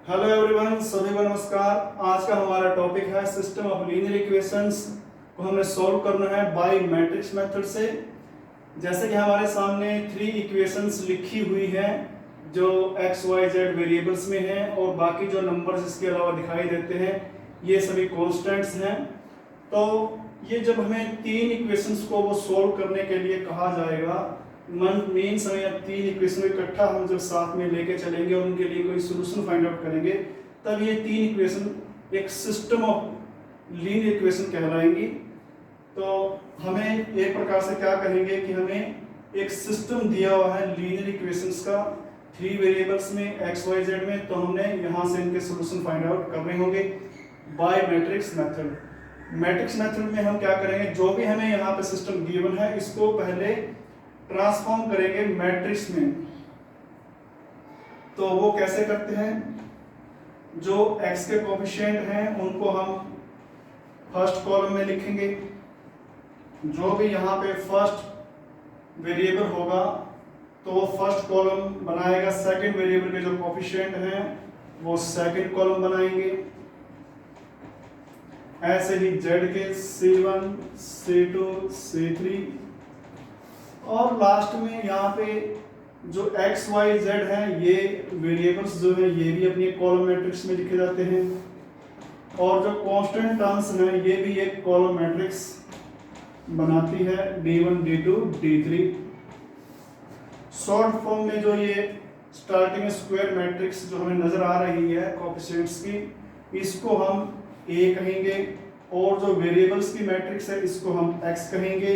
Hello everyone, सभी को नमस्कार। आज का हमारा टॉपिक है सिस्टम ऑफ लीनियर इक्वेशंस को हमें सॉल्व करना है बाय मैट्रिक्स मेथड से। जैसे कि हमारे सामने 3 इक्वेशंस लिखी हुई हैं जो x, y, z वेरिएबल्स में हैं और बाकी जो नंबर्स इसके अलावा दिखाई देते हैं ये सभी कॉन्स्टेंट्स हैं। तो ये जब हमें 3 इक्वेशंस को वो सॉल्व करने के लिए कहा जाएगा, मीन्स हमें 3 इक्वेशन इकट्ठा हम जब साथ में लेके चलेंगे और उनके लिए कोई सोल्यूशन फाइंड आउट करेंगे, तब ये 3 इक्वेशन एक सिस्टम ऑफ लीनियर इक्वेशन कहलाएंगी। तो हमें एक प्रकार से क्या कहेंगे कि हमें एक सिस्टम दिया हुआ है लीनियर इक्वेशंस का 3 वेरिएबल्स में x, y, z में, तो हमने यहाँ से इनके सोल्यूशन फाइंड आउट करने होंगे by matrix method. Matrix method में हम क्या करेंगे, जो भी हमें यहाँ पे सिस्टम गिवन है इसको पहले ट्रांसफॉर्म करेंगे मैट्रिक्स में। तो वो कैसे करते हैं, जो x के कोफिशिएंट हैं उनको हम फर्स्ट कॉलम में लिखेंगे, जो भी यहाँ पे फर्स्ट वेरिएबल होगा तो वो फर्स्ट कॉलम बनाएगा, सेकंड वेरिएबल के जो कोफिशिएंट हैं वो सेकंड कॉलम बनाएंगे। ऐसे ही z के C1, C2, C3 और लास्ट में यहाँ पे जो x, y, z है ये वेरिएबल्स जो है ये भी अपनी कॉलम मैट्रिक्स में लिखे जाते हैं और जो कांस्टेंट टर्म्स हैं ये भी एक कॉलम मैट्रिक्स बनाती है d1, d2, d3। Short form में जो ये स्टार्टिंग स्क्वायर मैट्रिक्स जो हमें नजर आ रही है कोएफिशिएंट्स की, इसको हम a कहेंगे और जो वेरिएबल्स की मैट्रिक्स है इसको हम x कहेंगे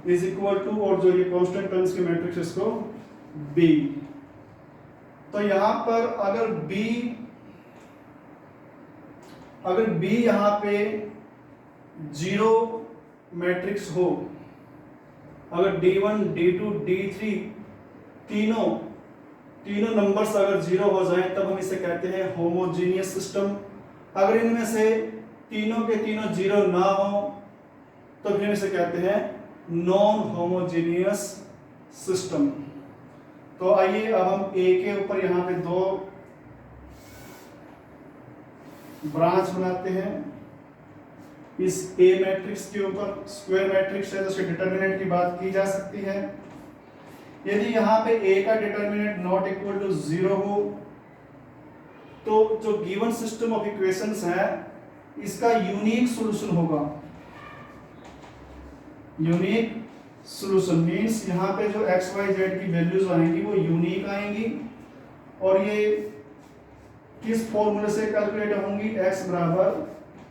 इज इक्वल टू, और जो ये कांस्टेंट टर्म्स की मैट्रिक्स इसको b। तो यहां पर अगर b यहां पे जीरो मैट्रिक्स हो, अगर d1, d2, d3 तीनों नंबर्स अगर जीरो हो जाएं तब हम इसे कहते हैं होमोजीनियस सिस्टम। अगर इनमें से तीनों के तीनों जीरो ना हो तो फिर इसे कहते हैं नॉन होमोजेनियस सिस्टम। तो आइए अब हम a के ऊपर यहाँ पे 2 ब्रांच बनाते हैं। इस a मैट्रिक्स के ऊपर स्क्वायर मैट्रिक्स है तो इसके डिटर्मिनेंट की बात की जा सकती है। यदि यहाँ पे a का डिटर्मिनेंट नॉट इक्वल टू 0 हो तो जो गिवन सिस्टम ऑफ इक्वेशंस है इसका यूनिक सॉल्यूशन होगा। यूनिक सॉल्यूशन मींस यहाँ पे जो x, y, z की वैल्यूज आएंगी वो यूनिक आएंगी और ये किस फॉर्मूले से कैलकुलेट होंगी, x बराबर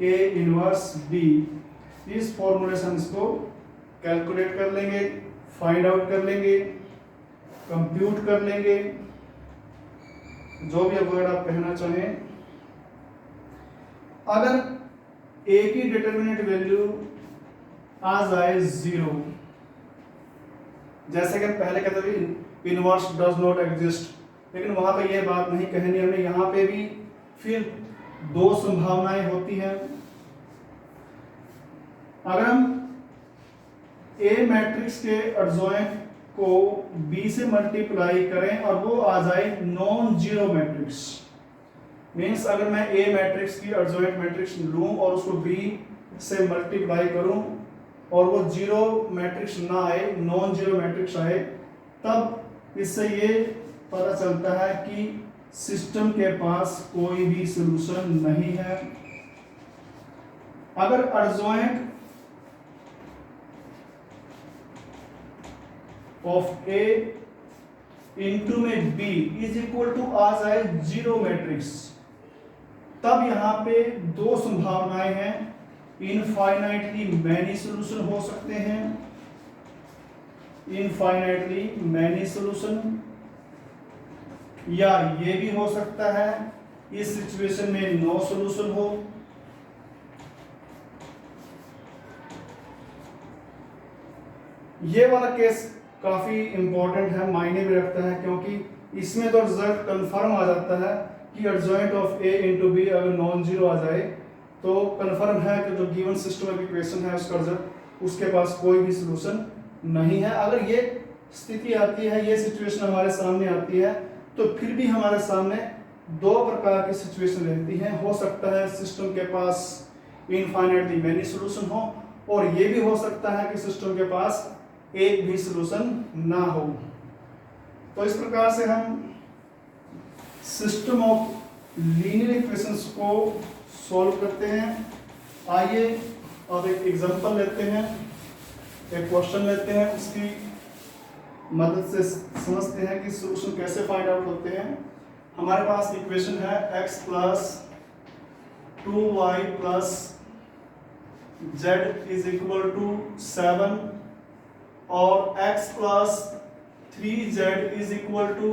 a इनवर्स b। इस फॉर्मूले से हम इसको कैलकुलेट कर लेंगे, फाइंड आउट कर लेंगे, कंप्यूट कर लेंगे, जो भी वर्ड आप कहना चाहें। अगर a की डिटर्मिनेंट वैल्यू आ जाए 0, जैसे कि पहले कहते थे इनवर्स डज नॉट एग्जिस्ट, लेकिन वहां पे यह बात नहीं कहनी हमने, यहाँ पे भी फिर 2 संभावनाएं होती हैं। अगर हम a मैट्रिक्स के एडजॉइंट को b से मल्टीप्लाई करें और वो आ जाए नॉन जीरो मैट्रिक्स, मीन्स अगर मैं a मैट्रिक्स की एडजॉइंट मैट्रिक्स लूं और उसको b से मल्टीप्लाई करूं और वो जीरो मैट्रिक्स ना आए, नॉन जीरो मैट्रिक्स आए, तब इससे ये पता चलता है कि सिस्टम के पास कोई भी सॉल्यूशन नहीं है। अगर एडजॉइंट ऑफ a इनटू में b इज इक्वल टू आ जाए जीरो मैट्रिक्स, तब यहां पे 2 संभावनाएं हैं, इनफाइनाइटली मैनी सॉल्यूशन हो सकते हैं, इनफाइनाइटली मैनी सॉल्यूशन, या ये भी हो सकता है इस सिचुएशन में नो सॉल्यूशन हो। ये वाला केस काफी इंपॉर्टेंट है, मायने में रखता है, क्योंकि इसमें तो रिजल्ट कंफर्म आ जाता है कि adjoint of a into B अगर नॉन जीरो आ जाए तो कंफर्म है कि जो गिवन सिस्टम ऑफ इक्वेशन है उसका रिजल्ट, उसके पास कोई भी सॉल्यूशन नहीं है। अगर ये स्थिति आती है, ये सिचुएशन हमारे सामने आती है, तो फिर भी हमारे सामने दो प्रकार की सिचुएशन रहती हैं। हो सकता है सिस्टम के पास इनफाइनाइटली मैनी सॉल्यूशन हो, और ये भी हो सकता है कि सिस्टम के पास एक भी सॉल्यूशन ना हो। तो इस प्रकार से हम सिस्टम ऑफ लीनियर इक्वेशंस को सॉल्व करते हैं। आइए अब एक एग्जांपल लेते हैं, एक क्वेश्चन लेते हैं, उसकी मदद से समझते हैं कि सॉल्यूशन कैसे फाइंड आउट होते हैं। हमारे पास इक्वेशन है x plus 2y plus z is equal to 7 और x plus 3z is equal to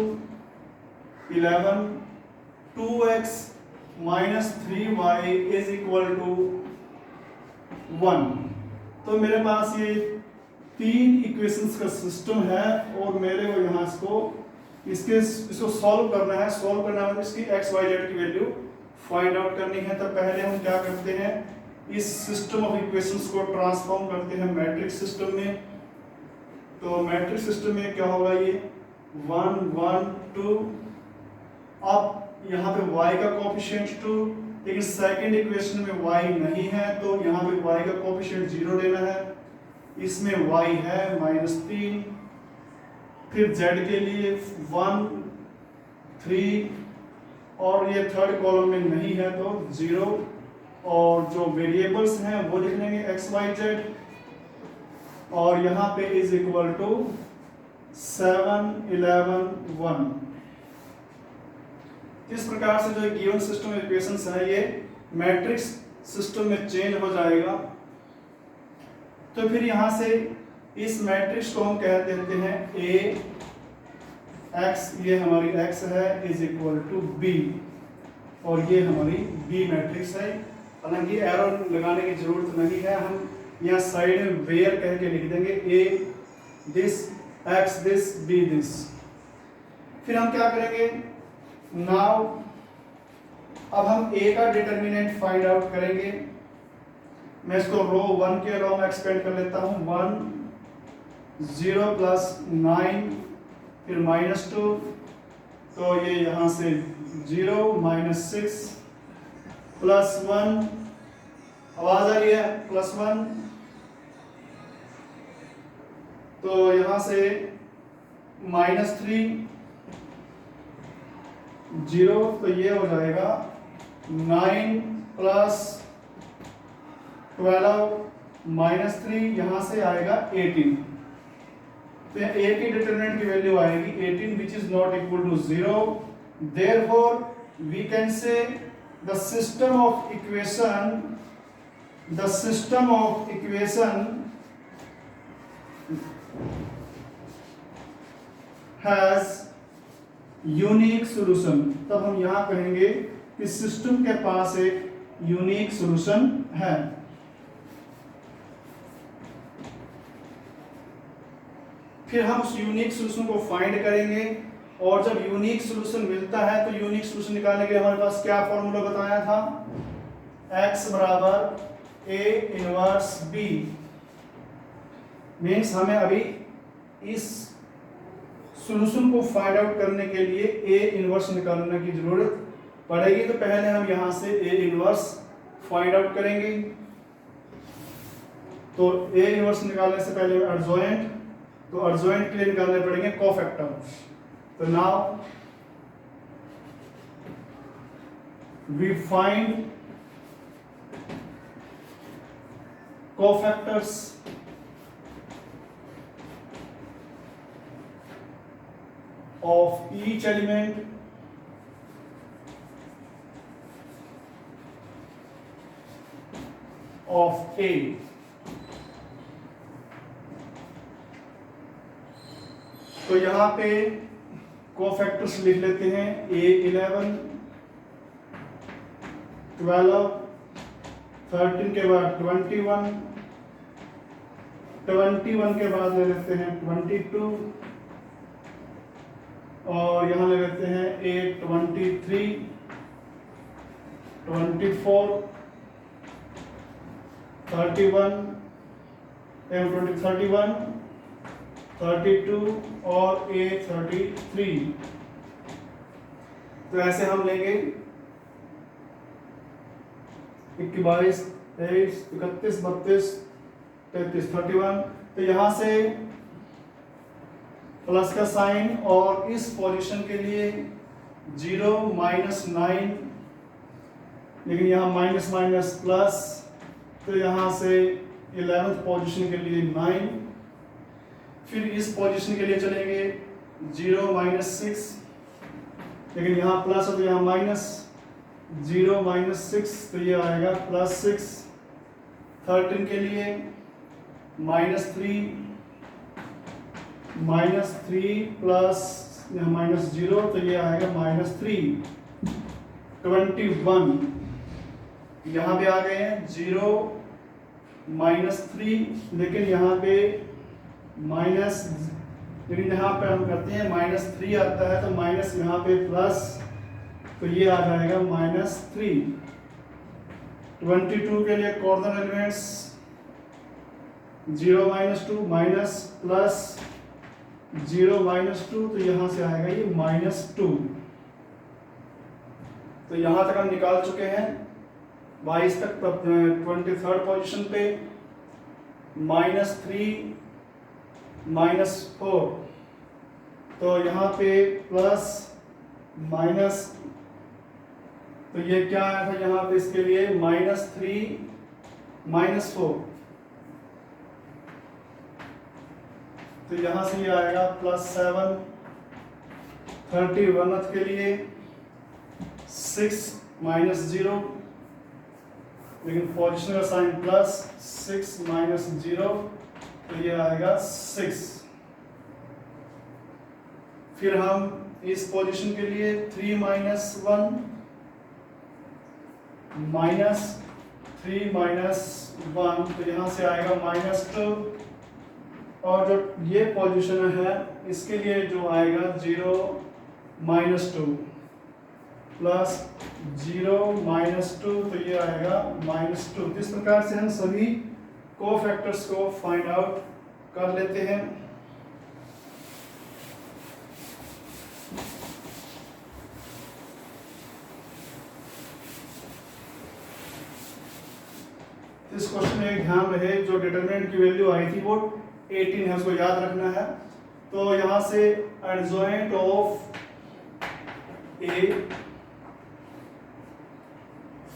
11, 2x minus 3y is equal to 1। तो मेरे पास ये तीन इक्वेशंस का सिस्टम है और मेरे को यहाँ इसको सॉल्व करना है। सॉल्व करना है मतलब इसकी x y z की वैल्यू फाइंड आउट करनी है। तो पहले हम क्या करते हैं, इस सिस्टम ऑफ इक्वेशंस को ट्रांसफॉर्म करते हैं मैट्रिक्स सिस्टम में। तो मैट्रिक्स सिस्टम में क्या होगा, ये 1 1 2। अब यहाँ पे y का कोएफिशिएंट 2, लेकिन सेकंड इक्वेशन में y नहीं है, तो यहाँ पे y का कोएफिशिएंट 0 लेना है। इसमें y है -3। फिर z के लिए 1 3 और ये थर्ड कॉलम में नहीं है तो 0, और जो वेरिएबल्स हैं वो लिख लेंगे x y z, और यहाँ पे इज इक्वल टू 7 11 1। इस प्रकार से जो गिवन सिस्टम इक्वेशंस है ये मैट्रिक्स सिस्टम में चेंज हो जाएगा। तो फिर यहाँ से इस मैट्रिक्स को हम कह देते हैं A x, ये हमारी x है, इज इक्वल टू B, और ये हमारी B मैट्रिक्स है। हालांकि एरो लगाने की जरूरत नहीं है, हम यहाँ साइड में वेयर कह के लिख देंगे A this, x this, B this. फिर हम क्या करेंगे, नाउ अब हम A का डिटर्मिनेंट फाइंड आउट करेंगे। मैं इसको रो 1 के अलावा में एक्सपेंड कर लेता हूँ। 1 0 प्लस 9 फिर -2, तो ये यहाँ से 0 -6 प्लस 1, आवाज आ रही है, +1, तो यहाँ से -3 0, तो ये हो जाएगा 9 प्लस 12 -3, यहाँ से आएगा 18। तो A की डिटरमिनेंट की वैल्यू आएगी 18 which is not equal to 0। Therefore we can say the system of equation has unique solution. तब हम यहाँ कहेंगे कि सिस्टम के पास एक यूनिक सॉल्यूशन है। फिर हम उस यूनिक सॉल्यूशन को फाइंड करेंगे, और जब यूनिक सॉल्यूशन मिलता है तो यूनिक सॉल्यूशन निकालने के लिए हमारे पास क्या फॉर्मूला बताया था, x बराबर A इनवर्स B। मीन्स हमें अभी इस सॉल्यूशन को फाइंड आउट करने के लिए A इनवर्स निकालने की जरूरत पड़ेगी। तो पहले हम यहां से A इनवर्स फाइंड आउट करेंगे। तो A इनवर्स निकालने से पहले एडजॉइंट, तो एडजॉइंट के लिए निकालने पड़ेंगे कोफैक्टर्स। तो now we find cofactors of each element of A। तो यहाँ पे कोफैक्टर्स लिख लेते हैं A11 12 13 के बाद 21 21 के बाद ले लेते हैं 22 और यहाँ ले लेते हैं 8 23 24 31 31 32 और 33। तो ऐसे हम लेंगे 21, 23, 31, 32, 33, 31। तो यहां से प्लस का साइन और इस पोजीशन के लिए 0 -9, लेकिन यहाँ माइनस माइनस प्लस, तो यहाँ से 11th पोजीशन के लिए 9। फिर इस पोजीशन के लिए चलेंगे 0 -6, लेकिन यहाँ प्लस है तो यहाँ माइनस, 0 -6 तो ये आएगा +6। 13 के लिए -3 प्लस यहाँ -0 तो ये आएगा -3। 21 यहाँ पे आ गए हैं 0 -3, लेकिन यहाँ पे माइनस, लेकिन यहाँ पे हम करते हैं -3 आता है तो माइनस यहाँ पे प्लस, तो ये आ जाएगा -3। 22 के लिए कॉर्नर एलिमेंट्स 0 -2 माइनस प्लस 0 -2, तो यहाँ से आएगा ये -2। तो यहाँ तक हम निकाल चुके हैं 22 तक। 23rd पोजीशन पे -3 -4, तो यहाँ पे प्लस माइनस, तो ये क्या आया था यहाँ पे इसके लिए -3 -4, तो यहाँ से ये आएगा +7। 31th के लिए 6 -0, लेकिन पोजीशन का साइन प्लस, 6 -0 तो ये आएगा 6। फिर हम इस पोजीशन के लिए 3 -1 -3 -1, तो यहाँ से आएगा -2। और जो ये पोजीशन है इसके लिए जो आएगा 0 -2 प्लस 0 -2, तो ये आएगा -2। इस प्रकार से हम सभी कोफैक्टर्स को फाइंड आउट कर लेते हैं। इस क्वेश्चन में एक ध्यान रहे, जो डिटरमिनेंट की वैल्यू आई थी वो 18 है, उसको याद रखना है। तो यहां से adjoint of A,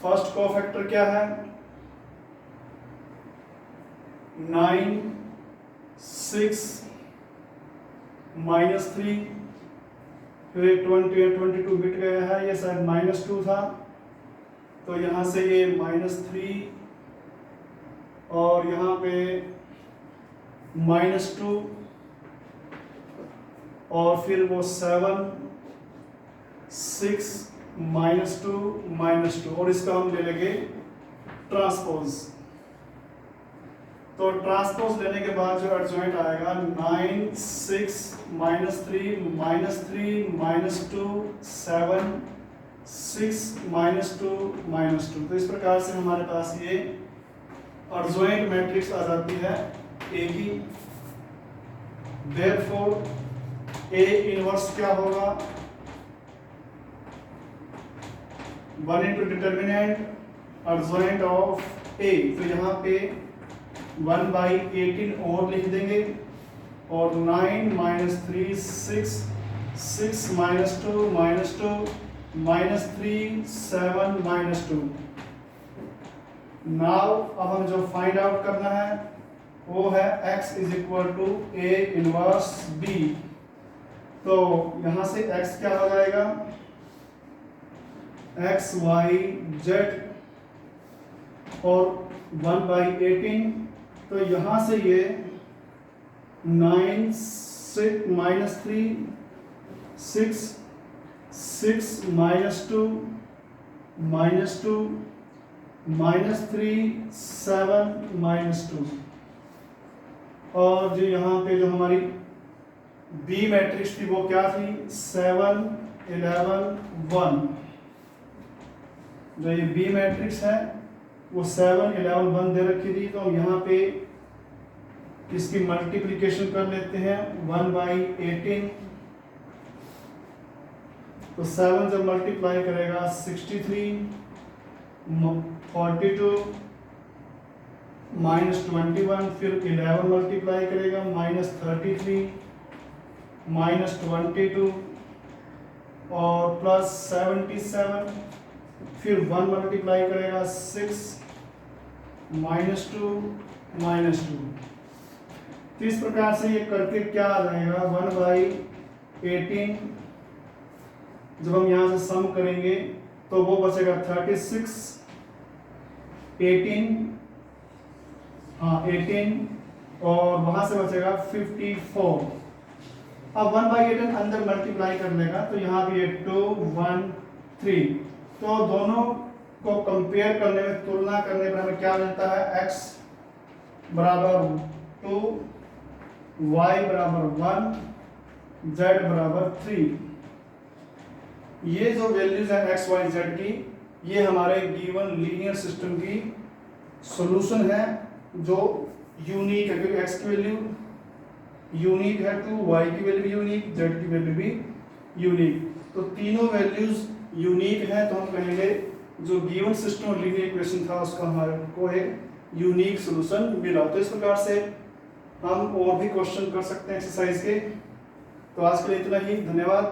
first cofactor क्या है 9 6 -3, फिर 22 मिट गया है, ये शायद -2 था, तो यहाँ से ये -3 और यहाँ पे -2 और फिर वो 7 6 -2 और इसका हम ले लेंगे ट्रांसपोज। तो ट्रांसपोज लेने के बाद जो एडजॉइंट आएगा 9 6 -3 -2 7 6 -2 तो इस प्रकार से हमारे पास ये एडजॉइंट मैट्रिक्स आ जाती है ए की। देयरफॉर ए इनवर्स क्या होगा 1 into डिटर्मिनेंट एडजॉइंट ऑफ ए, तो यहाँ पे 1/18 और लिख देंगे और 9 -3 6 6 -2 -3 7 -2। नाउ अब हम जो फाइंड आउट करना है वो है x = a इनवर्स b। तो यहाँ से x क्या हो जाएगा x y z और 1/18, तो यहाँ से ये 9 6 -3 6 6 -2 -2 -3 7 -2 और जो यहाँ पे जो हमारी बी मैट्रिक्स थी वो क्या थी 7 11 1। जो ये बी मैट्रिक्स है वो 7 11 1 दे रखी थी, तो हम यहाँ पे इसकी मल्टीप्लिकेशन कर लेते हैं 1/18 तो 7 जब मल्टीप्लाई करेगा 63, 42 -21, फिर 11 मल्टीप्लाई करेगा -33 -22 और +77, फिर 1 मल्टीप्लाई करेगा 6 -2 -2। तो इस प्रकार से ये करके क्या आ जाएगा 1/18। जब हम यहाँ से सम करेंगे तो वो बचेगा 36, 18 और वहां से बचेगा 54। अब 1/18 अंदर मल्टीप्लाई कर लेगा तो यहाँ भी 2 1 3। तो दोनों को कंपेयर करने में, तुलना करने पर हमें क्या मिलता है, x बराबर 2, y बराबर 1, z बराबर 3। ये जो वैल्यूज है x y z की, ये हमारे गिवन लीनियर सिस्टम की सॉल्यूशन है जो यूनिक है, क्योंकि x की वैल्यू यूनिक है 2, y की वैल्यू भी यूनिक, z की वैल्यू भी यूनिक। तो तीनों वैल्यूज यूनिक है, तो हम कहेंगे जो गिवन सिस्टम और लीनियर इक्वेशन था उसका हमारे को एक यूनिक सॉल्यूशन मिला। तो इस प्रकार से हम और भी क्वेश्चन कर सकते हैं एक्सरसाइज के। तो आज के लिए इतना ही, धन्यवाद।